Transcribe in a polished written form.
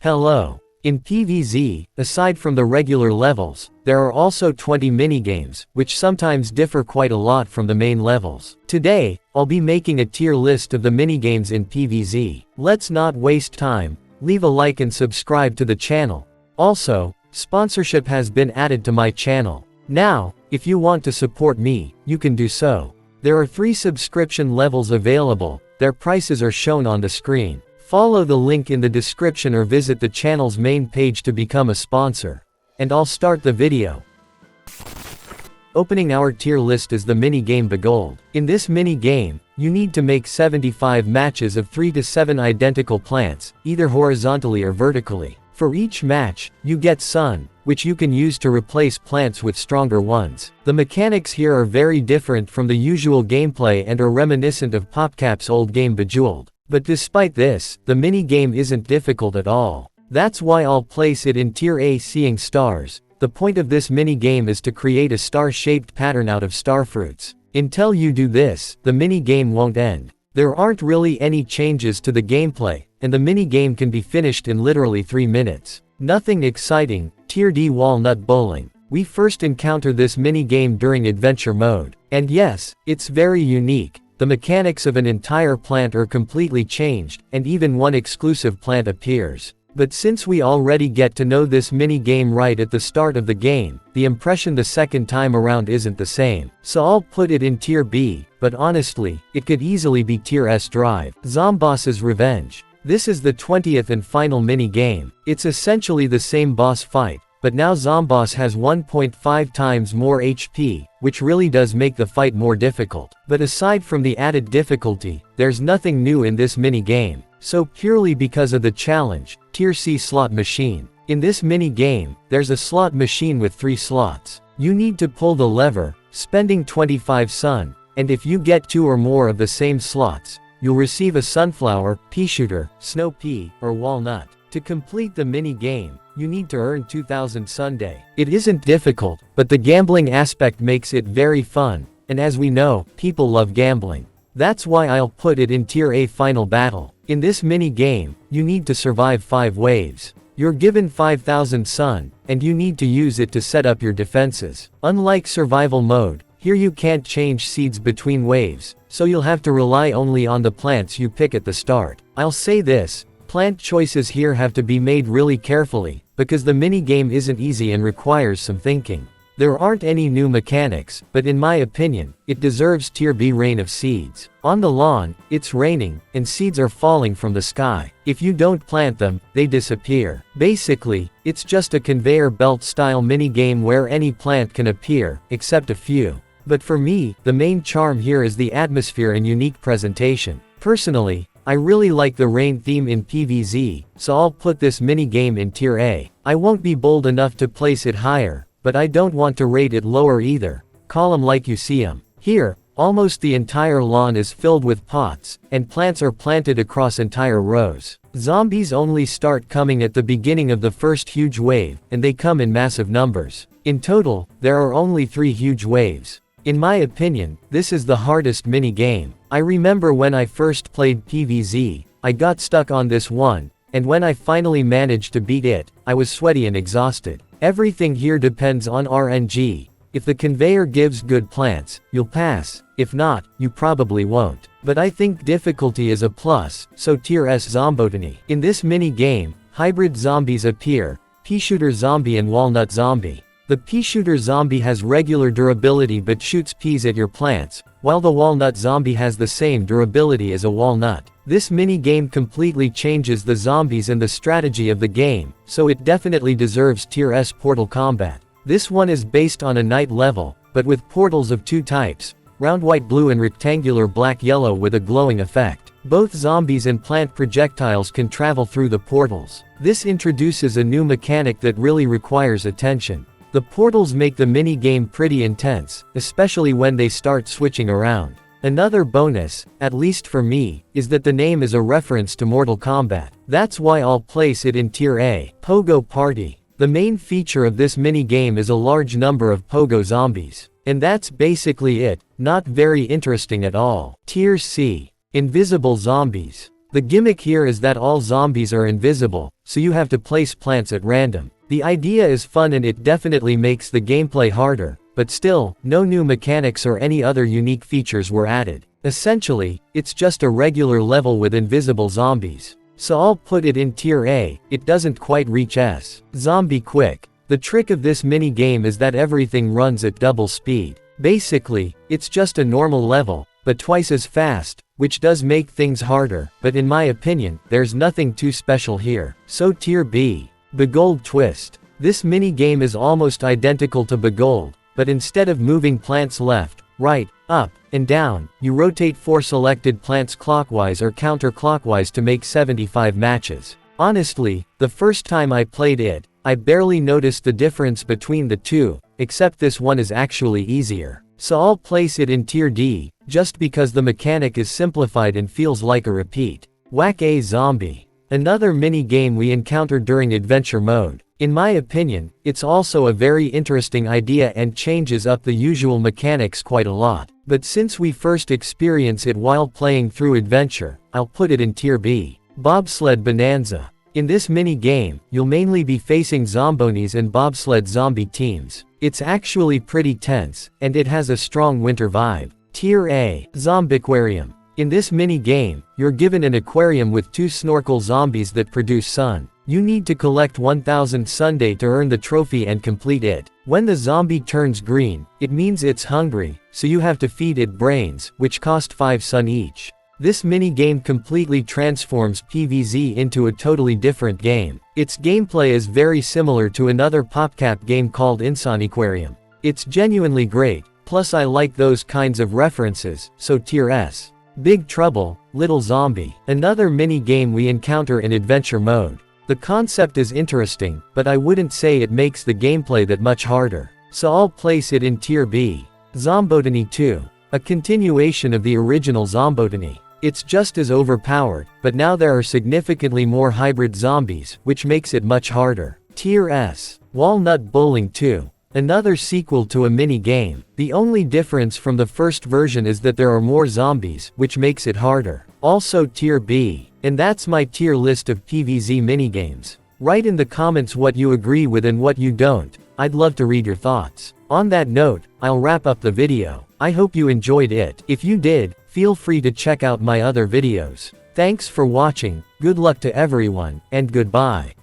Hello. In PVZ, aside from the regular levels, there are also 20 minigames, which sometimes differ quite a lot from the main levels. Today, I'll be making a tier list of the minigames in PVZ. Let's not waste time, leave a like and subscribe to the channel. Also, sponsorship has been added to my channel. Now, if you want to support me, you can do so. There are 3 subscription levels available, their prices are shown on the screen. Follow the link in the description or visit the channel's main page to become a sponsor. And I'll start the video. Opening our tier list is the mini-game Begold. In this mini-game, you need to make 75 matches of 3 to 7 identical plants, either horizontally or vertically. For each match, you get sun, which you can use to replace plants with stronger ones. The mechanics here are very different from the usual gameplay and are reminiscent of PopCap's old game Bejeweled. But despite this, the mini-game isn't difficult at all. That's why I'll place it in Tier A. Seeing stars. The point of this mini-game is to create a star-shaped pattern out of starfruits. Until you do this, the mini-game won't end. There aren't really any changes to the gameplay, and the mini-game can be finished in literally 3 minutes. Nothing exciting. Tier D. Walnut Bowling. We first encounter this mini-game during Adventure Mode. And yes, it's very unique. The mechanics of an entire plant are completely changed, and even one exclusive plant appears. But since we already get to know this mini-game right at the start of the game, the impression the second time around isn't the same. So I'll put it in Tier B, but honestly, it could easily be Tier S. Drive. Zomboss's Revenge. This is the 20th and final mini-game. It's essentially the same boss fight, but now Zomboss has 1.5 times more HP, which really does make the fight more difficult. But aside from the added difficulty, there's nothing new in this mini-game. So purely because of the challenge, Tier C. Slot Machine. In this mini-game, there's a slot machine with 3 slots. You need to pull the lever, spending 25 sun, and if you get 2 or more of the same slots, you'll receive a sunflower, pea shooter, snow pea, or walnut. To complete the mini-game, you need to earn 2000 Sunday. It isn't difficult, but the gambling aspect makes it very fun, and as we know, people love gambling. That's why I'll put it in Tier A. Final Battle. In this mini-game, you need to survive 5 waves. You're given 5000 sun, and you need to use it to set up your defenses. Unlike Survival Mode, here you can't change seeds between waves, so you'll have to rely only on the plants you pick at the start. I'll say this. Plant choices here have to be made really carefully, because the mini-game isn't easy and requires some thinking. There aren't any new mechanics, but in my opinion, it deserves Tier B. Rain of Seeds. On the lawn, it's raining, and seeds are falling from the sky. If you don't plant them, they disappear. Basically, it's just a conveyor belt style mini-game where any plant can appear, except a few. But for me, the main charm here is the atmosphere and unique presentation. Personally, I really like the rain theme in PVZ, so I'll put this mini-game in Tier A. I won't be bold enough to place it higher, but I don't want to rate it lower either. Call 'em like you see 'em. Here, almost the entire lawn is filled with pots, and plants are planted across entire rows. Zombies only start coming at the beginning of the first huge wave, and they come in massive numbers. In total, there are only 3 huge waves. In my opinion, this is the hardest mini-game. I remember when I first played PVZ, I got stuck on this one, and when I finally managed to beat it, I was sweaty and exhausted. Everything here depends on RNG. If the conveyor gives good plants, you'll pass. If not, you probably won't. But I think difficulty is a plus, so Tier S. Zombotany. In this mini-game, hybrid zombies appear, pea shooter zombie and walnut zombie. The pea shooter zombie has regular durability but shoots peas at your plants, while the walnut zombie has the same durability as a walnut. This mini-game completely changes the zombies and the strategy of the game, so it definitely deserves Tier S. Portal Combat. This one is based on a night level, but with portals of 2 types, round white-blue and rectangular black-yellow with a glowing effect. Both zombies and plant projectiles can travel through the portals. This introduces a new mechanic that really requires attention. The portals make the mini-game pretty intense, especially when they start switching around. Another bonus, at least for me, is that the name is a reference to Mortal Kombat. That's why I'll place it in Tier A. Pogo Party. The main feature of this mini-game is a large number of pogo zombies. And that's basically it, not very interesting at all. Tier C. Invisible Zombies. The gimmick here is that all zombies are invisible, so you have to place plants at random. The idea is fun and it definitely makes the gameplay harder, but still, no new mechanics or any other unique features were added. Essentially, it's just a regular level with invisible zombies. So I'll put it in tier A. It doesn't quite reach S. Zombie Quick. The trick of this mini game is that everything runs at double speed. Basically, it's just a normal level, but twice as fast, which does make things harder, but in my opinion, there's nothing too special here. So tier B. Begold Twist. This mini game is almost identical to Begold, but instead of moving plants left, right, up, and down, you rotate 4 selected plants clockwise or counterclockwise to make 75 matches. Honestly, the first time I played it, I barely noticed the difference between the two, except this one is actually easier. So I'll place it in tier D, just because the mechanic is simplified and feels like a repeat. Whack a Zombie. Another mini game we encountered during adventure mode. In my opinion, it's also a very interesting idea and changes up the usual mechanics quite a lot. But since we first experience it while playing through adventure, I'll put it in tier B. Bobsled Bonanza. In this mini game, you'll mainly be facing zombonis and bobsled zombie teams. It's actually pretty tense, and it has a strong winter vibe. Tier A. Zombiquarium. In this mini game, you're given an aquarium with 2 snorkel zombies that produce sun. You need to collect 1000 Sunday to earn the trophy and complete it. When the zombie turns green, it means it's hungry, so you have to feed it brains, which cost 5 sun each. This mini game completely transforms PVZ into a totally different game. Its gameplay is very similar to another PopCap game called Insaniquarium. It's genuinely great, plus I like those kinds of references, so tier S. Big Trouble, Little Zombie. Another mini game we encounter in adventure mode. The concept is interesting, but I wouldn't say it makes the gameplay that much harder. So I'll place it in tier B. Zombotany 2. A continuation of the original Zombotany. It's just as overpowered, but now there are significantly more hybrid zombies, which makes it much harder. Tier S. Walnut Bowling 2. Another sequel to a mini game. The only difference from the first version is that there are more zombies, which makes it harder. Also tier B. And that's my tier list of PVZ minigames. Write in the comments what you agree with and what you don't. I'd love to read your thoughts. On that note, I'll wrap up the video. I hope you enjoyed it. If you did, feel free to check out my other videos. Thanks for watching, good luck to everyone, and goodbye.